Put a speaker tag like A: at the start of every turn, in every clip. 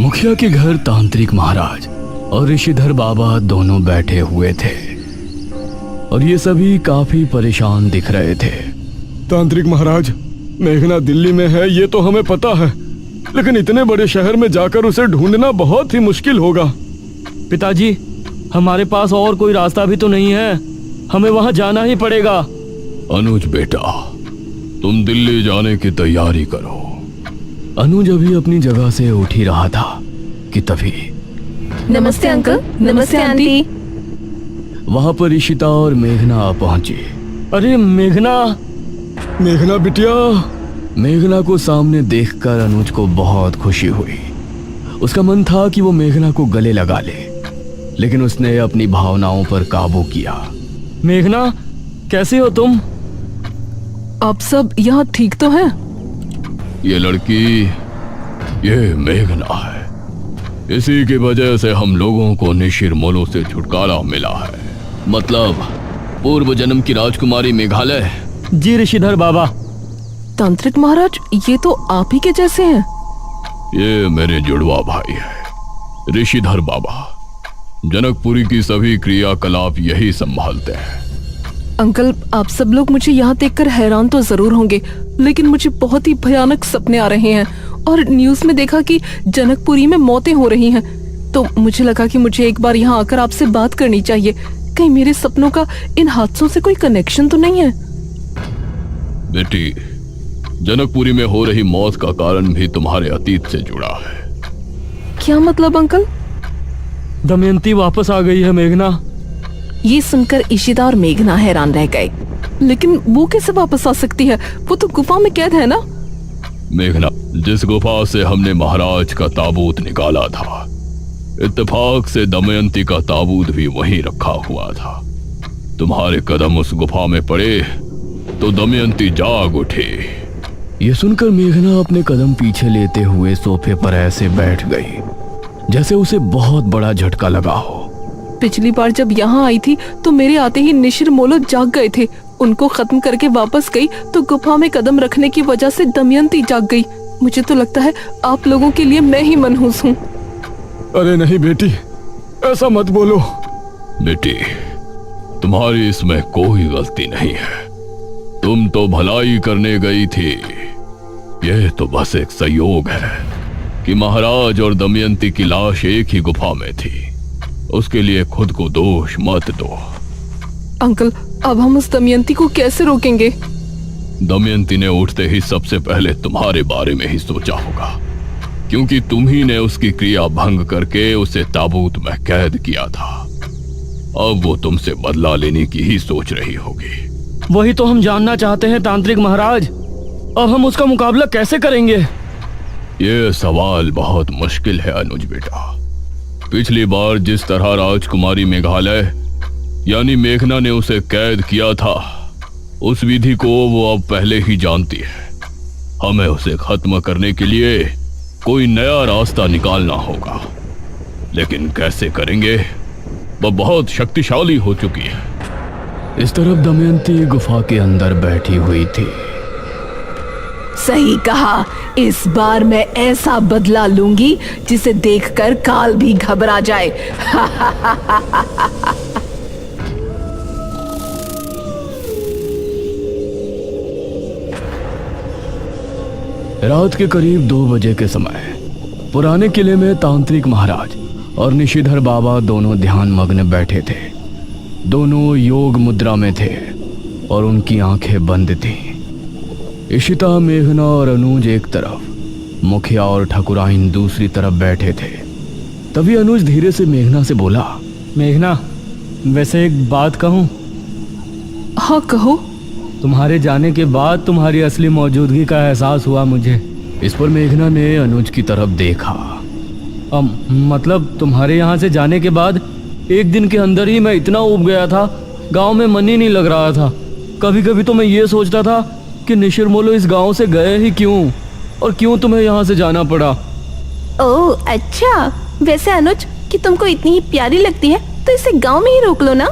A: मुखिया के घर तांत्रिक महाराज और ऋषिधर बाबा दोनों बैठे हुए थे और ये सभी काफी परेशान दिख रहे थे।
B: तांत्रिक महाराज, मेघना दिल्ली में है ये तो हमें पता है, लेकिन इतने बड़े शहर में जाकर उसे ढूंढना बहुत ही मुश्किल होगा।
C: पिताजी, हमारे पास और कोई रास्ता भी तो नहीं है, हमें वहां जाना ही पड़ेगा।
A: अनुज बेटा, तुम दिल्ली जाने की तैयारी करो। अनुज अभी अपनी जगह से उठ ही रहा था कि तभी
D: नमस्ते अंकल। नमस्ते आंटी।
A: वहां पर इशिता और मेघना पहुंची।
C: अरे मेघना!
B: मेघना बिटिया।
A: मेघना को सामने देखकर अनुज को बहुत खुशी हुई। उसका मन था कि वो मेघना को गले लगा ले, लेकिन उसने अपनी भावनाओं पर काबू किया।
C: मेघना, कैसे हो तुम?
D: आप सब यहाँ ठीक तो हैं?
A: ये लड़की, ये मेघना है। इसी की वजह से हम लोगों को निशिर-मोलो से छुटकारा मिला है। मतलब पूर्व जन्म की राजकुमारी मेघालय।
C: जी ऋषिधर बाबा।
D: तांत्रिक महाराज, ये तो आप ही के जैसे हैं।
A: ये मेरे जुड़वा भाई है ऋषिधर बाबा। जनकपुरी की सभी क्रियाकलाप यही संभालते हैं।
D: अंकल, आप सब लोग मुझे यहाँ देखकर हैरान तो जरूर होंगे, लेकिन मुझे बहुत ही भयानक सपने आ रहे हैं और न्यूज़ में देखा कि जनकपुरी में मौतें हो रही हैं। तो मुझे लगा कि मुझे एक बार यहाँ आकर आपसे बात करनी चाहिए। कहीं मेरे सपनों का इन हादसों से कोई कनेक्शन तो नहीं है?
A: बेटी, जनकपुरी में हो रही मौत का कारण भी तुम्हारे अतीत से जुड़ा है।
D: क्या मतलब अंकल?
C: दमयंती वापस आ गई है मेघना।
D: ये सुनकर इशिता और मेघना हैरान रह गए। लेकिन वो कैसे वापस आ सकती है? वो तो गुफा में कैद है ना।
A: मेघना, जिस गुफा से हमने महाराज का ताबूत निकाला था, इत्तेफाक से दमयंती का ताबूत भी वहीं रखा हुआ था। तुम्हारे कदम उस गुफा में पड़े तो दमयंती जाग उठी। ये सुनकर मेघना अपने कदम पीछे लेते हुए सोफे पर ऐसे बैठ गई जैसे उसे बहुत बड़ा झटका लगा हो।
D: पिछली बार जब यहाँ आई थी तो मेरे आते ही निशिर-मोलो जाग गए थे। उनको खत्म करके वापस गई तो गुफा में कदम रखने की वजह से दमयंती जाग गई। मुझे तो लगता है आप लोगों के लिए मैं ही मनहूस हूँ।
B: अरे नहीं बेटी, ऐसा मत बोलो।
A: बेटी, तुम्हारी इसमें कोई गलती नहीं है। तुम तो भलाई करने गई थी। यह तो बस एक संयोग है कि महाराज और दमयंती की लाश एक ही गुफा में थी। उसके लिए खुद को दोष मत दो।
D: अंकल, अब हम उस दमयंती को कैसे रोकेंगे?
A: दमयंती ने उठते ही सबसे पहले तुम्हारे बारे में ही सोचा होगा, क्योंकि तुम ही ने उसकी क्रिया भंग करके उसे ताबूत में कैद किया था। अब वो तुमसे बदला लेने की ही सोच रही होगी।
C: वही तो हम जानना चाहते हैं तांत्रिक महाराज। अब हम उसका मुकाबला कैसे करेंगे?
A: ये सवाल बहुत मुश्किल है अनुज बेटा। पिछली बार जिस तरह राजकुमारी मेघालय यानी मेघना ने उसे कैद किया था, उस विधि को वो अब पहले ही जानती है। हमें उसे खत्म करने के लिए कोई नया रास्ता निकालना होगा, लेकिन कैसे करेंगे? वह बहुत शक्तिशाली हो चुकी है। इस तरफ दमयंती गुफा के अंदर बैठी हुई थी।
D: सही कहा, इस बार मैं ऐसा बदला लूंगी जिसे देखकर काल भी घबरा जाए।
A: रात के करीब 2 बजे के समय पुराने किले में तांत्रिक महाराज और निशिधर बाबा दोनों ध्यान मग्न बैठे थे। दोनों योग मुद्रा में थे और उनकी आंखें बंद थीं। इशिता, मेघना और अनुज एक तरफ, मुखिया और ठकुराइन दूसरी तरफ बैठे थे। तभी अनुज धीरे से मेघना से बोला,
C: मेघना, वैसे एक बात कहूँ?
D: हाँ कहो।
C: तुम्हारे जाने के बाद तुम्हारी असली मौजूदगी का एहसास हुआ मुझे।
A: इस पर मेघना ने अनुज की तरफ देखा।
C: मतलब तुम्हारे यहाँ से जाने के बाद एक दिन के अंदर ही मैं इतना ऊब गया था, गांव में मन ही नहीं लग रहा था। कभी कभी तो मैं ये सोचता था कि निशिर-मोलो इस गांव से गए ही क्यों, और क्यों तुम्हें यहाँ से जाना पड़ा।
E: ओह अच्छा, वैसे अनुज कि तुमको इतनी ही प्यारी लगती है तो इसे गांव में ही रोक लो ना।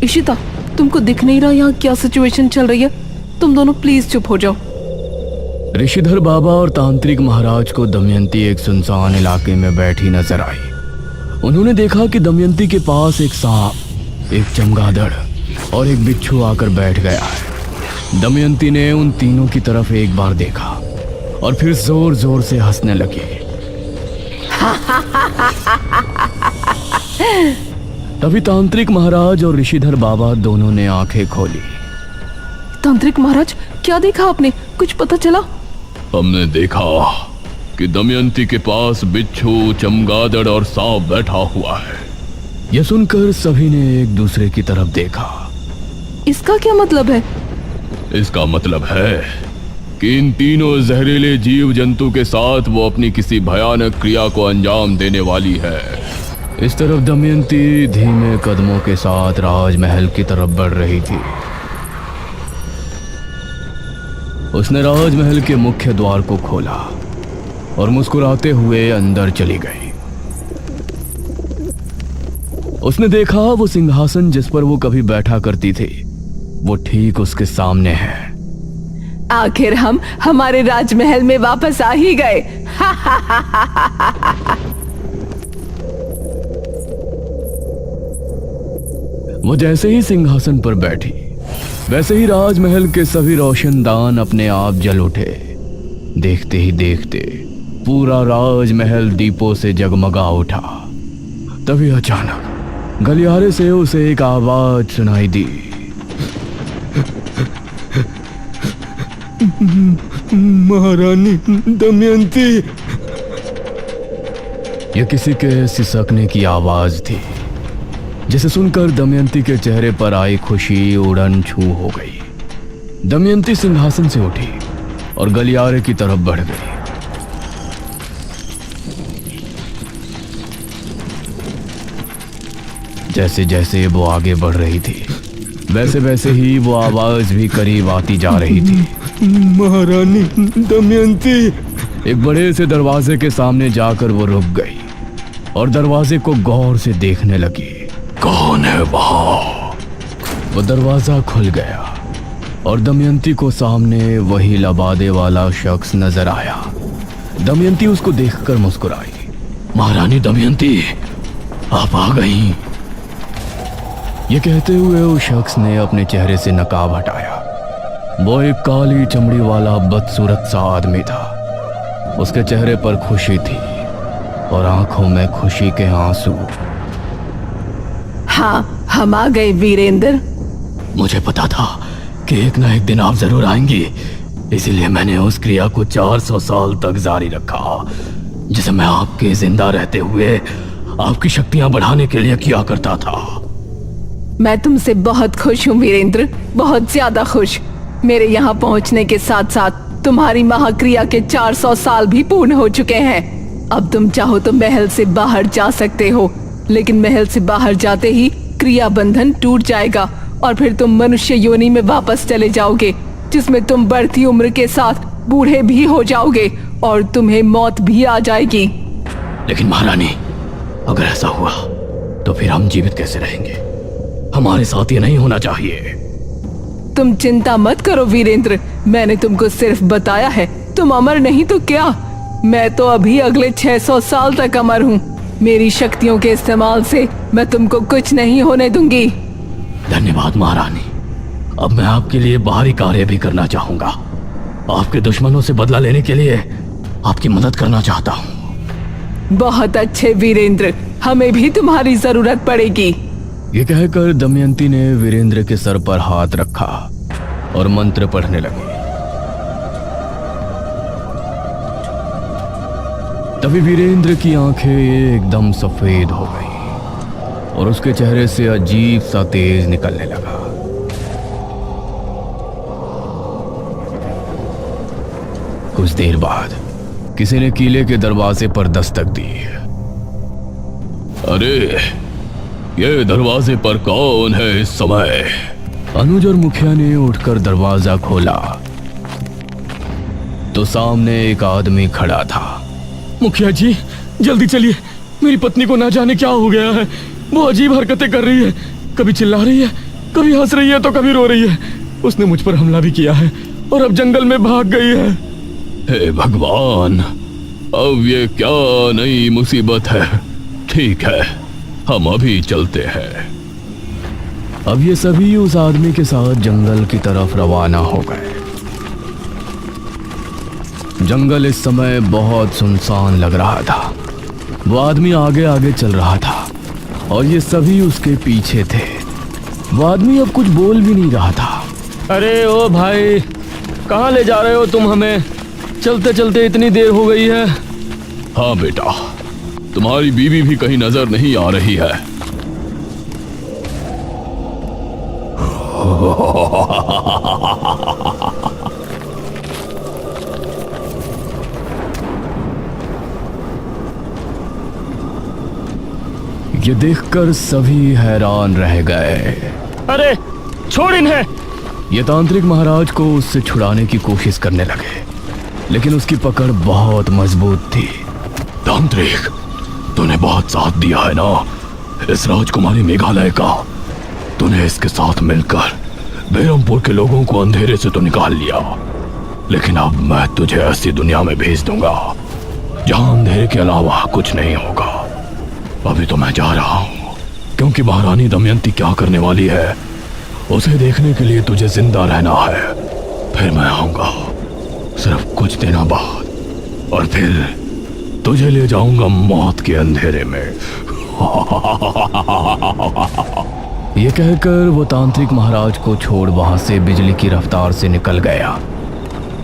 D: इशिता, तुमको दिख नहीं रहा यहाँ क्या सिचुएशन चल रही है? तुम दोनों प्लीज चुप हो जाओ।
C: ऋषिधर बाबा और तांत्रिक महाराज को दमयंती एक सुनसान इलाके में बैठी नजर आई। उन्होंने देखा कि दमयंती के पास एक सांप, एक चमगादड़ और एक बिच्छू आकर बैठ गया है। दमयंती ने उन तीनों की तरफ एक बार देखा और फिर जोर जोर से हंसने लगी। तभी तांत्रिक महाराज और ऋषिधर बाबा दोनों ने आंखें खोली।
D: तांत्रिक महाराज, क्या देखा आपने? कुछ पता चला?
A: हमने देखा कि दमयंती के पास बिच्छू, चमगादड़ और सांप बैठा हुआ है।
C: यह सुनकर सभी ने एक दूसरे की तरफ देखा।
D: इसका क्या मतलब है?
A: इसका मतलब है कि इन तीनों जहरीले जीव जंतु के साथ वो अपनी किसी भयानक क्रिया को अंजाम देने वाली है।
C: इस तरफ दमयंती धीमे कदमों के साथ राजमहल की तरफ बढ़ रही थी। उसने राजमहल के मुख्य द्वार को खोला और मुस्कुराते हुए अंदर चली गई। उसने देखा वो सिंहासन जिस पर वो कभी बैठा करती थी, वो ठीक उसके सामने है।
D: आखिर हम हमारे राजमहल में वापस आ ही गए।
C: वो जैसे ही सिंहासन पर बैठी, वैसे ही राजमहल के सभी रोशनदान अपने आप जल उठे। देखते ही देखते पूरा राजमहल दीपों से जगमगा उठा। तभी अचानक गलियारे से उसे एक आवाज सुनाई दी।
B: महारानी दमयंती।
C: यह किसी के सिसकने की आवाज थी, जिसे सुनकर दमयंती के चेहरे पर आई खुशी उड़न छू हो गई। दमयंती सिंहासन से उठी और गलियारे की तरफ बढ़ गई। जैसे जैसे वो आगे बढ़ रही थी, वैसे वैसे ही वो आवाज भी करीब आती जा रही थी।
B: महारानी दमयंती।
C: एक बड़े से दरवाजे के सामने जाकर वो रुक गई और दरवाजे को गौर से देखने लगी।
A: कौन है वहां?
C: वो दरवाजा खुल गया और दमयंती को सामने वही लबादे वाला शख्स नजर आया। दमयंती उसको देखकर मुस्कुराई।
A: महारानी दमयंती, आप आ गई।
C: ये कहते हुए उस शख्स ने अपने चेहरे से नकाब हटाया। वो एक काली चमड़ी वाला बदसूरत सा आदमी था। उसके चेहरे पर खुशी थी और आंखों में खुशी के आंसू।
D: हाँ, हम आ गए वीरेंद्र।
C: मुझे पता था कि एक ना एक दिन आप जरूर आएंगी, इसीलिए मैंने उस क्रिया को 400 साल तक जारी रखा, जिसे मैं आपके जिंदा रहते हुए आपकी शक्तियां बढ़ाने के लिए किया करता था।
D: मैं तुमसे बहुत खुश हूँ वीरेंद्र, बहुत ज्यादा खुश। मेरे यहाँ पहुँचने के साथ साथ तुम्हारी महाक्रिया के 400 साल भी पूर्ण हो चुके हैं। अब तुम चाहो तो महल से बाहर जा सकते हो, लेकिन महल से बाहर जाते ही क्रिया बंधन टूट जाएगा और फिर तुम मनुष्य योनि में वापस चले जाओगे, जिसमें तुम बढ़ती उम्र के साथ बूढ़े भी हो जाओगे और तुम्हें मौत भी आ जाएगी।
C: लेकिन महारानी, अगर ऐसा हुआ तो फिर हम जीवित कैसे रहेंगे? हमारे साथ ये नहीं होना चाहिए।
D: तुम चिंता मत करो वीरेंद्र, मैंने तुमको सिर्फ बताया है। तुम अमर नहीं तो क्या, मैं तो अभी अगले 600 साल तक अमर हूँ। मेरी शक्तियों के इस्तेमाल से मैं तुमको कुछ नहीं होने दूंगी।
C: धन्यवाद महारानी। अब मैं आपके लिए बाहरी कार्य भी करना चाहूंगा। आपके दुश्मनों से बदला लेने के लिए आपकी मदद करना चाहता हूँ।
D: बहुत अच्छे वीरेंद्र, हमें भी तुम्हारी जरूरत पड़ेगी।
C: ये कहकर दमयंती ने वीरेंद्र के सर पर हाथ रखा और मंत्र पढ़ने लगी। तभी वीरेंद्र की आंखें एकदम सफेद हो गई और उसके चेहरे से अजीब सा तेज निकलने लगा। कुछ देर बाद किसी ने किले के दरवाजे पर दस्तक दी।
A: अरे, ये दरवाजे पर कौन है इस समय?
C: अनुज और मुखिया ने उठकर दरवाजा खोला तो सामने एक आदमी खड़ा था।
B: मुखिया जी, जल्दी चलिए, मेरी पत्नी को ना जाने क्या हो गया है। वो अजीब हरकतें कर रही है, कभी चिल्ला रही है, कभी हंस रही है तो कभी रो रही है। उसने मुझ पर हमला भी किया है और अब जंगल में भाग गई है।
A: हे भगवान, अब ये क्या नई मुसीबत है। ठीक है, हम अभी चलते हैं।
C: अब ये सभी उस आदमी के साथ जंगल की तरफ रवाना हो गए। जंगल इस समय बहुत सुनसान लग रहा था। वो आदमी आगे आगे चल रहा था और ये सभी उसके पीछे थे। वो आदमी अब कुछ बोल भी नहीं रहा था। अरे ओ भाई, कहाँ ले जा रहे हो तुम हमें? चलते चलते इतनी देर हो गई है।
A: हाँ बेटा, तुम्हारी बीवी भी कहीं नजर नहीं आ रही है।
C: ये देखकर सभी हैरान रह गए। अरे छोड़ इन्हें! ये तांत्रिक महाराज को उससे छुड़ाने की कोशिश करने लगे, लेकिन उसकी पकड़ बहुत मजबूत थी।
A: तांत्रिक, तूने बहुत साथ दिया है ना इस राजकुमारी मेघालय का। तूने इसके साथ मिलकर बेरमपुर के लोगों को अंधेरे से तो निकाल लिया, लेकिन अब मैं तुझे ऐसी दुनिया में भेज दूंगा जहां अंधेरे के अलावा कुछ नहीं होगा। अभी तो मैं जा रहा हूं, क्योंकि महारानी दमयंती क्या करने वाली है उसे देखने के लिए तुझे जिंदा रहना है। फिर मैं आऊंगा सिर्फ कुछ दिनों बाद, और फिर तुझे ले जाऊंगा मौत के अंधेरे में।
C: ये कहकर वो तांत्रिक महाराज को छोड़ वहां से बिजली की रफ्तार से निकल गया।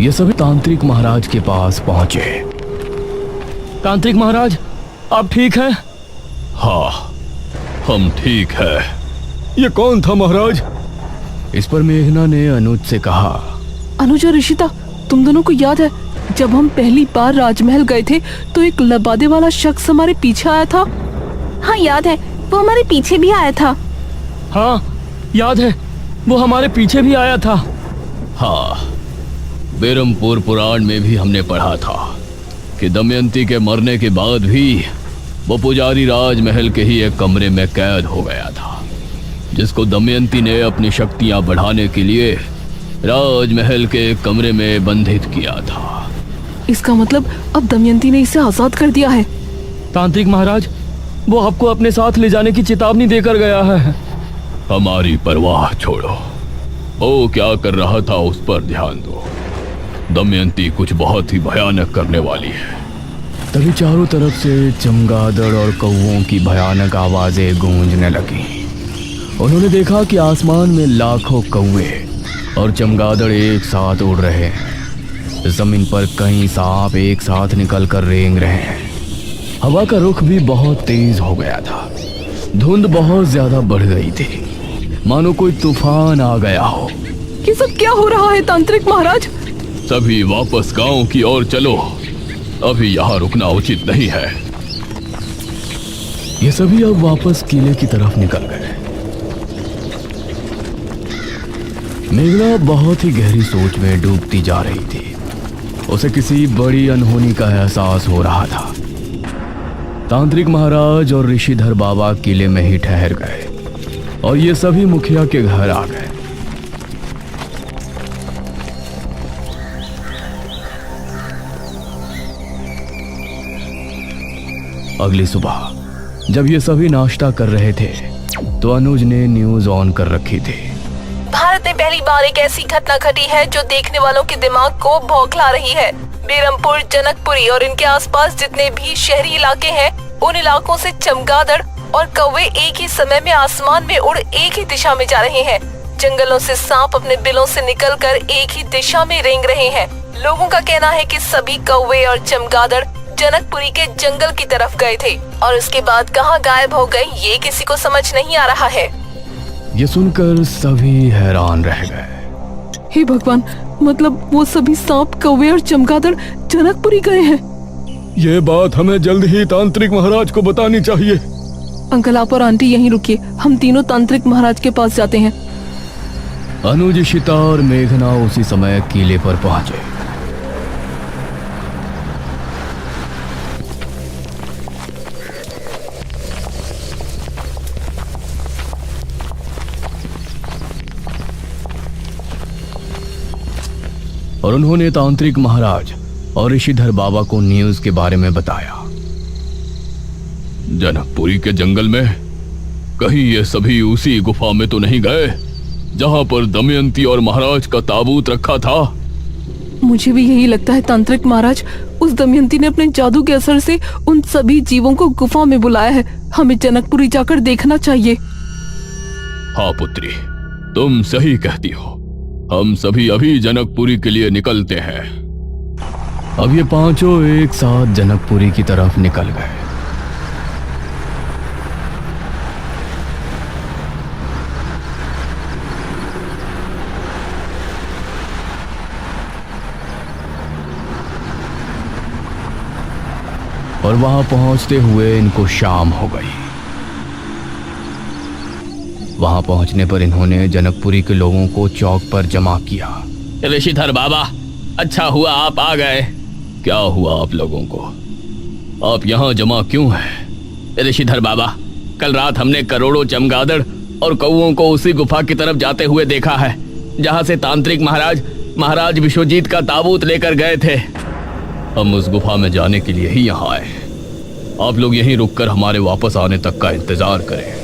C: ये सभी तांत्रिक महाराज के पास पहुंचे। तांत्रिक महाराज, आप ठीक हैं?
A: हाँ, हम ठीक है।
B: ये कौन था महाराज?
C: इस पर मेघना ने अनुज से कहा।
D: अनुज और ऋषिता, तुम दोनों को याद है जब हम पहली बार राजमहल गए थे तो एक लबादे वाला शख्स हमारे पीछे आया था?
E: हाँ याद है, वो हमारे पीछे भी आया था।
C: हाँ याद है, वो हमारे पीछे भी आया था।
A: हाँ, बेरमपुर पुराण में भी हमने पढ़ा था कि दमयंती के मरने के बाद भी वो पुजारी राजमहल के ही एक कमरे में कैद हो गया था, जिसको दमयंती ने अपनी शक्तियां बढ़ाने के लिए राजमहल के एक कमरे में बंधित किया था।
D: इसका मतलब अब दमयंती ने इसे आजाद कर दिया है।
C: तांत्रिक महाराज, वो आपको अपने साथ ले जाने की चेतावनी देकर गया है।
A: हमारी परवाह छोड़ो, वो क्या कर रहा था उस पर ध्यान दो। दमयंती कुछ बहुत ही भयानक करने वाली है।
C: तभी चारों तरफ से चमगादड़ और कौवों की भयानक आवाजें गूंजने लगी। उन्होंने देखा कि आसमान में लाखों कौवे और चमगादड़ एक साथ उड़ रहे हैं। जमीन पर कई सांप एक साथ निकलकर रेंग रहे हैं। हवा का रुख भी बहुत तेज हो गया था। धुंध बहुत ज्यादा बढ़ गई थी, मानो कोई तूफान आ गया हो।
D: ये सब क्या हो रहा है तांत्रिक महाराज?
A: सभी वापस गांव की ओर चलो, अभी यहाँ रुकना उचित नहीं है।
C: ये सभी अब वापस किले की तरफ निकल गए। मेघना बहुत ही गहरी सोच में डूबती जा रही थी। उसे किसी बड़ी अनहोनी का एहसास हो रहा था। तांत्रिक महाराज और ऋषिधर बाबा किले में ही ठहर गए और ये सभी मुखिया के घर आ गए। अगली सुबह जब ये सभी नाश्ता कर रहे थे तो अनुज ने न्यूज ऑन कर रखी थी।
D: भारत में पहली बार एक ऐसी घटना घटी है जो देखने वालों के दिमाग को बौखला रही है। बेरमपुर, जनकपुरी और इनके आसपास जितने भी शहरी इलाके हैं, उन इलाकों से चमगादड़ और कौवे एक ही समय में आसमान में उड़ एक ही दिशा में जा रहे हैं। जंगलों से सांप अपने बिलों से निकलकर एक ही दिशा में रेंग रहे हैं। लोगों का कहना है कि सभी कौवे और चमगादड़ जनकपुरी के जंगल की तरफ गए थे और उसके बाद कहां गायब हो गए ये किसी को समझ नहीं आ रहा है।
C: ये सुनकर सभी हैरान रह गए।
D: हे भगवान, मतलब वो सभी सांप, कौवे और चमगादड़ जनकपुरी गए हैं।
B: ये बात हमें जल्द ही तांत्रिक महाराज को बतानी चाहिए।
D: अंकल, आप और आंटी यहीं रुकिए, हम तीनों तांत्रिक महाराज के पास जाते हैं।
C: अनुज, इशिता और मेघना उसी समय किले पर पहुंचे। और उन्होंने तांत्रिक महाराज और ऋषिधर बाबा को न्यूज के बारे में बताया।
A: जनकपुरी के जंगल में कहीं ये सभी उसी गुफा में तो नहीं गए जहां पर दमयंती और महाराज का ताबूत रखा था?
D: मुझे भी यही लगता है तांत्रिक महाराज। उस दमयंती ने अपने जादू के असर से उन सभी जीवों को गुफा में बुलाया है। हमें जनकपुरी जाकर देखना चाहिए।
A: हाँ पुत्री, तुम सही कहती हो। हम सभी अभी जनकपुरी के लिए निकलते हैं।
C: अब ये पांचों एक साथ जनकपुरी की तरफ निकल गए। और वहां पहुंचते हुए इनको शाम हो गई। वहां पहुंचने पर इन्होंने जनकपुरी के लोगों को चौक पर जमा किया।
A: ऋषिधर बाबा, अच्छा हुआ आप आ गए। क्या हुआ आप लोगों को? आप यहाँ जमा क्यों हैं?
C: ऋषिधर बाबा, कल रात हमने करोड़ों चमगादड़ और कौओं को उसी गुफा की तरफ जाते हुए देखा है जहां से तांत्रिक महाराज विश्वजीत का ताबूत लेकर गए थे।
A: हम उस गुफा में जाने के लिए ही यहाँ आए। आप लोग यहीं रुककर हमारे वापस आने तक का इंतजार करें।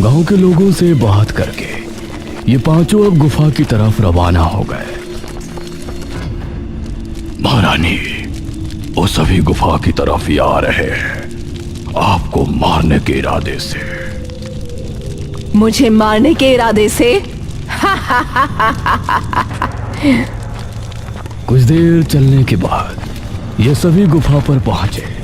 C: गांव के लोगों से बात करके ये पांचों अब गुफा की तरफ रवाना हो गए।
A: महारानी, वो सभी गुफा की तरफ ही आ रहे हैं, आपको मारने के इरादे से।
E: मुझे मारने के इरादे से?
C: कुछ देर चलने के बाद ये सभी गुफा पर पहुंचे।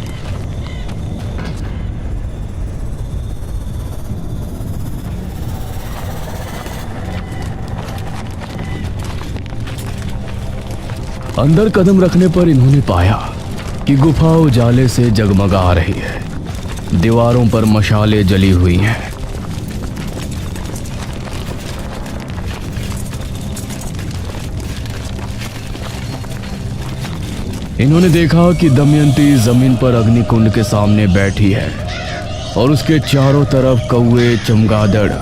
C: अंदर कदम रखने पर इन्होंने पाया कि गुफा उजाले से जगमगा रही है। दीवारों पर मशालें जली हुई हैं। इन्होंने देखा कि दमयंती जमीन पर अग्निकुंड के सामने बैठी है और उसके चारों तरफ कौवे, चमगादड़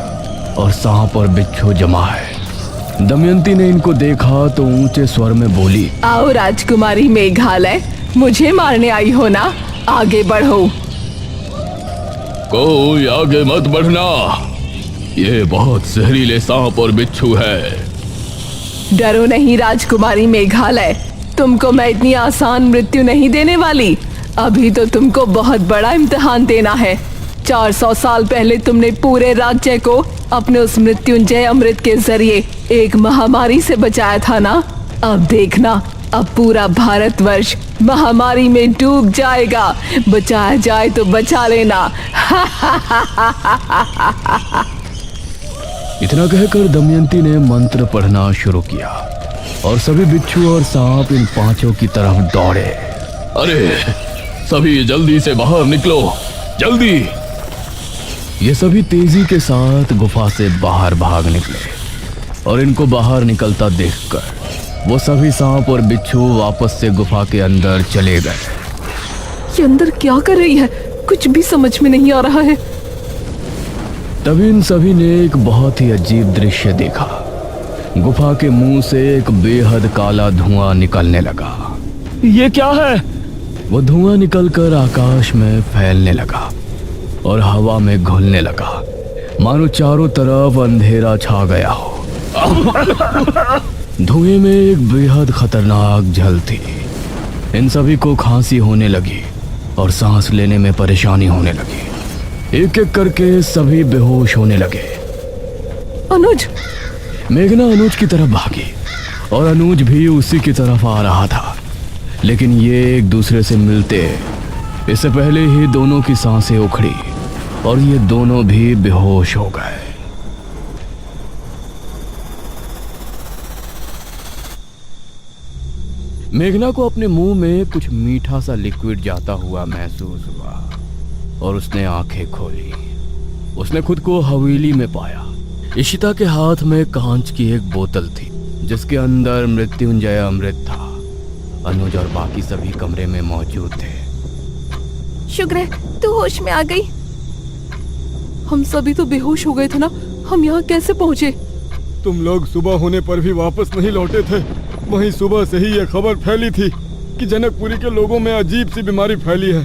C: और सांप और बिच्छू जमा है। दमयंती ने इनको देखा तो ऊंचे स्वर में बोली,
E: आओ राजकुमारी मेघालय, मुझे मारने आई हो ना? आगे बढ़ो।
A: कोई आगे मत बढ़ना, ये बहुत जहरीले सांप और बिच्छू है।
E: डरो नहीं राजकुमारी मेघालय, तुमको मैं इतनी आसान मृत्यु नहीं देने वाली। अभी तो तुमको बहुत बड़ा इम्तिहान देना है। 400 साल पहले तुमने पूरे राज्य को अपने उस मृत्युंजय अमृत के जरिए एक महामारी से बचाया था ना? अब देखना, अब पूरा भारतवर्ष महामारी में डूब जाएगा। बचाया जाए तो बचा लेना।
C: इतना कहकर दमयंती ने मंत्र पढ़ना शुरू किया और सभी बिच्छू और सांप इन पांचों की तरफ दौड़े।
A: अरे सभी जल्दी से बाहर निकलो, जल्दी।
C: ये सभी तेजी के साथ गुफा से बाहर भाग निकले और इनको बाहर निकलता देखकर वो सभी सांप और बिच्छू वापस से गुफा के अंदर चले गए।
D: ये अंदर क्या कर रही है? कुछ भी समझ में नहीं आ रहा है।
C: तभी इन सभी ने एक बहुत ही अजीब दृश्य देखा। गुफा के मुंह से एक बेहद काला धुआं निकलने लगा।
B: ये क्या है?
C: वो धुआं निकलकर आकाश में फैलने लगा और हवा में घुलने लगा, मानो चारों तरफ अंधेरा छा गया हो। धुएं में एक बेहद खतरनाक झल थी। इन सभी को खांसी होने लगी और सांस लेने में परेशानी होने लगी। एक एक करके सभी बेहोश होने लगे।
D: अनुज!
C: मेघना अनुज की तरफ भागी और अनुज भी उसी की तरफ आ रहा था, लेकिन ये एक दूसरे से मिलते इससे पहले ही दोनों की सांसें उखड़ी और ये दोनों भी बेहोश हो गए। मेघना को अपने मुंह में कुछ मीठा सा लिक्विड जाता हुआ महसूस हुआ और उसने आंखें खोली। उसने खुद को हवेली में पाया। इशिता के हाथ में कांच की एक बोतल थी जिसके अंदर मृत्युंजय अमृत था। अनुज और बाकी सभी कमरे में मौजूद थे।
E: शुक्र है तू होश में आ गई।
D: हम सभी तो बेहोश हो गए थे ना, हम यहाँ कैसे पहुँचे?
B: तुम लोग सुबह होने पर भी वापस नहीं लौटे थे। वहीं सुबह से ही यह खबर फैली थी कि जनकपुरी के लोगों में अजीब सी बीमारी फैली है।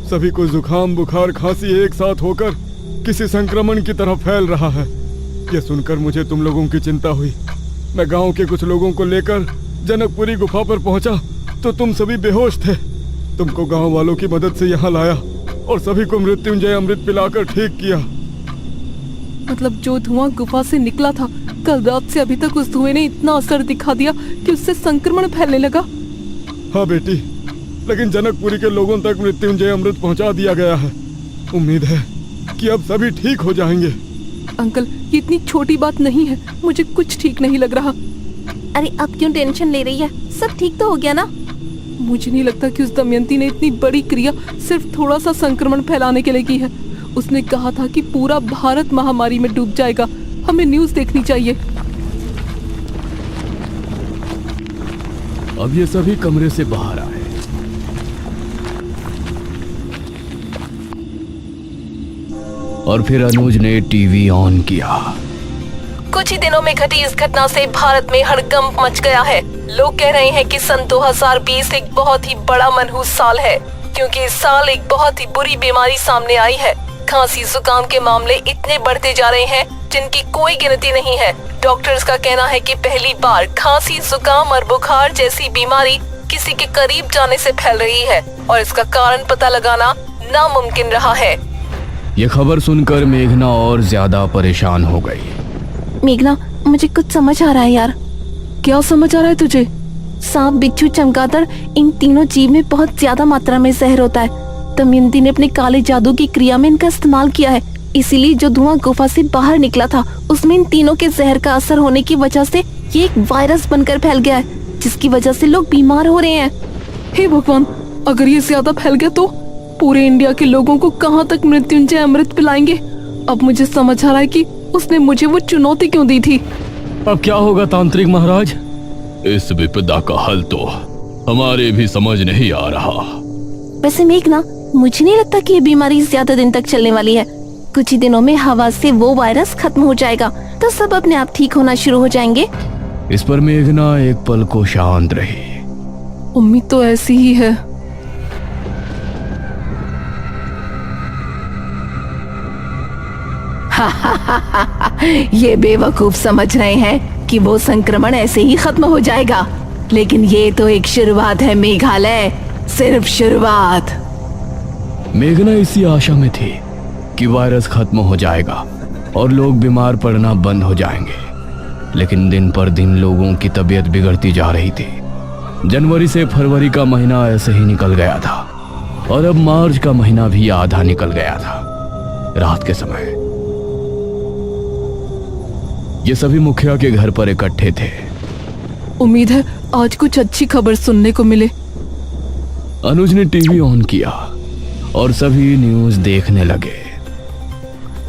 B: सभी को जुकाम, बुखार, खांसी एक साथ होकर किसी संक्रमण की तरह फैल रहा है। यह सुनकर मुझे तुम लोगों की चिंता हुई। मैं गांव के कुछ लोगों को लेकर जनकपुरी गुफा पर पहुंचा तो तुम सभी बेहोश थे। तुमको गांव वालों की मदद से यहाँ लाया और सभी को मृत्युंजय अमृत पिलाकर ठीक किया।
D: मतलब जो धुआं गुफा से निकला था, कल रात से अभी तक उस धुएं ने इतना असर दिखा दिया कि उससे संक्रमण फैलने लगा।
B: हाँ बेटी, लेकिन जनकपुरी के लोगों तक मृत्युंजय अमृत पहुंचा दिया गया है। उम्मीद है कि अब सभी ठीक हो जाएंगे।
D: अंकल, ये इतनी छोटी बात नहीं है, मुझे कुछ ठीक नहीं लग रहा।
F: अरे अब क्यों टेंशन ले रही है? सब ठीक तो हो गया ना?
D: मुझे नहीं लगता कि उस दमयंती ने इतनी बड़ी क्रिया सिर्फ थोड़ा सा संक्रमण फैलाने के लिए की है। उसने कहा था कि पूरा भारत महामारी में डूब जाएगा। हमें न्यूज़ देखनी चाहिए।
A: अब ये सभी कमरे से बाहर आए। और फिर अनुज ने टीवी ऑन किया।
E: कुछ ही दिनों में घटी इस घटना से भारत में हड़कंप मच गया है। लोग कह रहे हैं कि सन 2020 एक बहुत ही बड़ा मनहूस साल है, क्योंकि इस साल एक बहुत ही बुरी बीमारी सामने आई है। खांसी जुकाम के मामले इतने बढ़ते जा रहे हैं जिनकी कोई गिनती नहीं है। डॉक्टर्स का कहना है कि पहली बार खांसी, जुकाम और बुखार जैसी बीमारी किसी के करीब जाने से फैल रही है और इसका कारण पता लगाना नामुमकिन रहा है।
A: ये खबर सुनकर मेघना और ज्यादा परेशान हो गई।
F: मेघना, मुझे कुछ समझ आ रहा है यार।
D: क्या समझ आ रहा है तुझे?
F: सांप, बिच्छू, चमगादड़, इन तीनों जीव में बहुत ज्यादा मात्रा में जहर होता है। दमयंती ने अपने काले जादू की क्रिया में इनका इस्तेमाल किया है। इसीलिए जो धुआं गुफा से बाहर निकला था उसमें इन तीनों के जहर का असर होने की वजह से ये एक वायरस बनकर फैल गया है, जिसकी वजह से लोग बीमार हो रहे हैं।
D: हे भगवान, अगर ये ज्यादा फैल गया तो पूरे इंडिया के लोगों को कहाँ तक मृत्युंजय अमृत पिलाएंगे? अब मुझे समझ आ रहा है कि उसने मुझे वो चुनौती क्यों दी थी।
C: अब क्या होगा तांत्रिक महाराज?
A: इस विपदा का हल तो हमारे भी समझ नहीं आ रहा।
F: वैसे मेघना, मुझे नहीं लगता कि ये बीमारी ज्यादा दिन तक चलने वाली है। कुछ ही दिनों में हवा से वो वायरस खत्म हो जाएगा तो सब अपने आप ठीक होना शुरू हो जाएंगे।
A: इस पर मेघना एक पल को शांत रही।
D: उम्मीद तो ऐसी ही है।
E: ये बेवकूफ समझ रहे हैं कि वो संक्रमण ऐसे ही खत्म हो जाएगा, लेकिन ये तो एक शुरुआत है मेघालय, सिर्फ शुरुआत।
A: मेघना इसी आशा में थी कि वायरस खत्म हो जाएगा और लोग बीमार पड़ना बंद हो जाएंगे, लेकिन दिन पर दिन लोगों की तबीयत बिगड़ती जा रही थी। जनवरी से फरवरी का महीना ऐसे ही निकल गया था और अब मार्च का महीना भी आधा निकल गया था। रात के समय ये सभी मुखिया के घर पर इकट्ठे थे।
D: उम्मीद है आज कुछ अच्छी खबर सुनने को मिले।
A: अनुज ने टीवी ऑन किया और सभी न्यूज़ देखने लगे।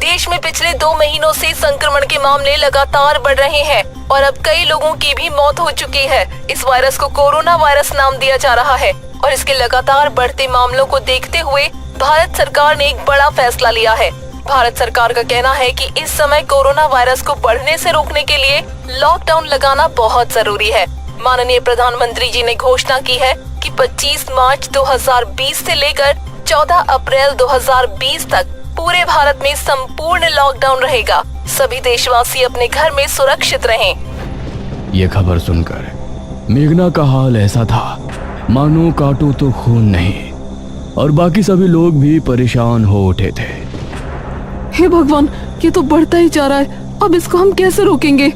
E: देश में पिछले 2 महीनों से संक्रमण के मामले लगातार बढ़ रहे हैं और अब कई लोगों की भी मौत हो चुकी है। इस वायरस को कोरोना वायरस नाम दिया जा रहा है और इसके लगातार बढ़ते मामलों को देखते हुए भारत सरकार ने एक बड़ा फैसला लिया है। भारत सरकार का कहना है कि इस समय कोरोना वायरस को बढ़ने से रोकने के लिए लॉकडाउन लगाना बहुत जरूरी है। माननीय प्रधानमंत्री जी ने घोषणा की है कि 25 मार्च 2020 से लेकर 14 अप्रैल 2020 तक पूरे भारत में संपूर्ण लॉकडाउन रहेगा। सभी देशवासी अपने घर में सुरक्षित रहें।
A: ये खबर सुनकर मेघना का हाल ऐसा था मानो काटो तो खून नहीं, और बाकी सभी लोग भी परेशान हो उठे थे।
D: हे भगवान, ये तो बढ़ता ही जा रहा है। अब इसको हम कैसे रोकेंगे?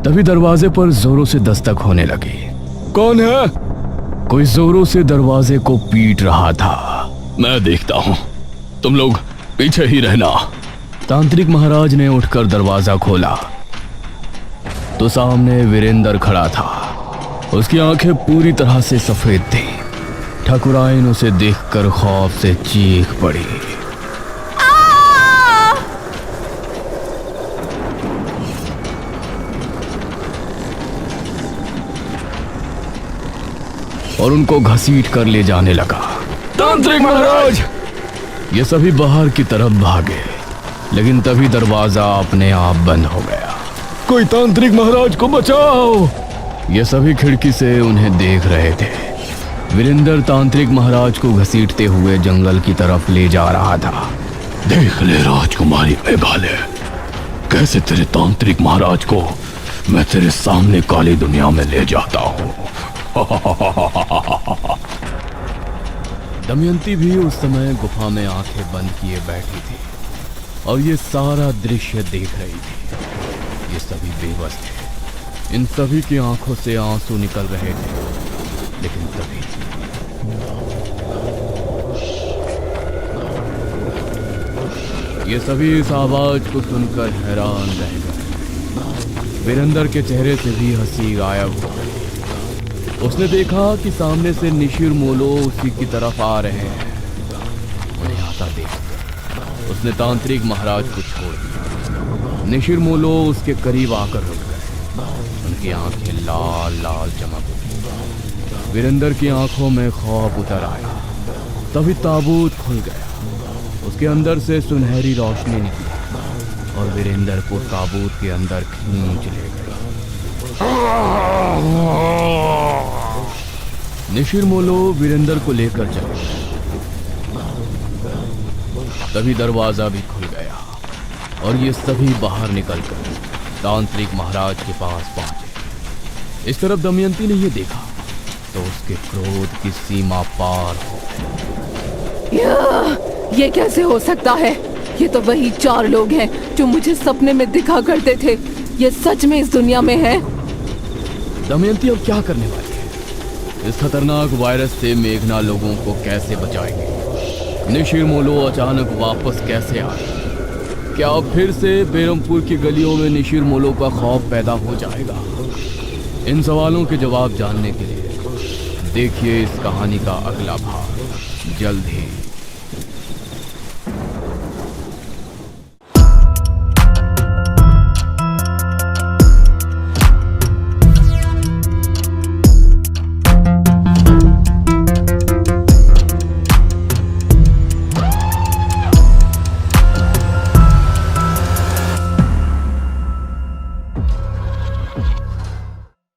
A: तभी दरवाजे पर जोरों से दस्तक होने लगी।
B: कौन है?
A: कोई जोरों से दरवाजे को पीट रहा था। मैं देखता हूँ, तुम लोग पीछे ही रहना। तांत्रिक महाराज ने उठकर दरवाजा खोला तो सामने वीरेंद्र खड़ा था। उसकी आंखें पूरी तरह से सफेद थी। ठाकुराइन उसे देखकर खौफ से चीख पड़ी। और उनको घसीट कर ले जाने लगा।
B: तांत्रिक महाराज!
A: ये सभी बाहर की तरफ भागे, लेकिन तभी दरवाजा अपने आप बंद हो गया।
B: कोई तांत्रिक महाराज को बचाओ!
C: ये सभी खिड़की से उन्हें देख रहे थे। वीरेंद्र तांत्रिक महाराज को घसीटते हुए जंगल की तरफ ले जा रहा था।
A: देख ले राजकुमारी मेघालय, कैसे तेरे तांत्रिक महाराज को मैं तेरे सामने काली दुनिया में ले जाता हूँ।
C: दमयंती भी उस समय गुफा में आंखें बंद किए बैठी थी और ये सारा दृश्य देख रही थी। ये सभी बेबस थे। इन सभी की आंखों से आंसू निकल रहे थे। लेकिन तभी ये सभी इस आवाज को सुनकर हैरान रह गए। वीरेंद्र के चेहरे से भी हंसी गायब हो गई। उसने देखा कि सामने से निशिर मोलो उसी की तरफ आ रहे हैं। उन्हें आता देखकर उसने तांत्रिक महाराज को छोड़ दिया। निशिर मोलो उसके करीब आकर रुक गए। उनकी आंखें लाल लाल चमक उठी। वीरेंद्र की आंखों में खौफ उतर आया। तभी ताबूत खुल गया। उसके अंदर से सुनहरी रोशनी निकली और वीरेंद्र को ताबूत के अंदर खींच ले गई। निशिर मोलो वीरेंद्र को लेकर चले। तभी दरवाजा भी खुल गया और ये सभी बाहर निकलकर तांत्रिक महाराज के पास पहुंचे। इस तरफ दमयंती ने ये देखा तो उसके क्रोध की सीमा पार हो गई।
E: ये कैसे हो सकता है? ये तो वही 4 लोग हैं जो मुझे सपने में दिखा करते थे। ये सच में इस दुनिया में है?
C: दमयंती अब क्या करने वाली है? इस खतरनाक वायरस से मेघना लोगों को कैसे बचाएंगे? निशिर मोलो अचानक वापस कैसे आए? क्या अब फिर से बेरमपुर की गलियों में निशिर मोलो का खौफ पैदा हो जाएगा? इन सवालों के जवाब जानने के लिए देखिए इस कहानी का अगला भाग जल्द ही।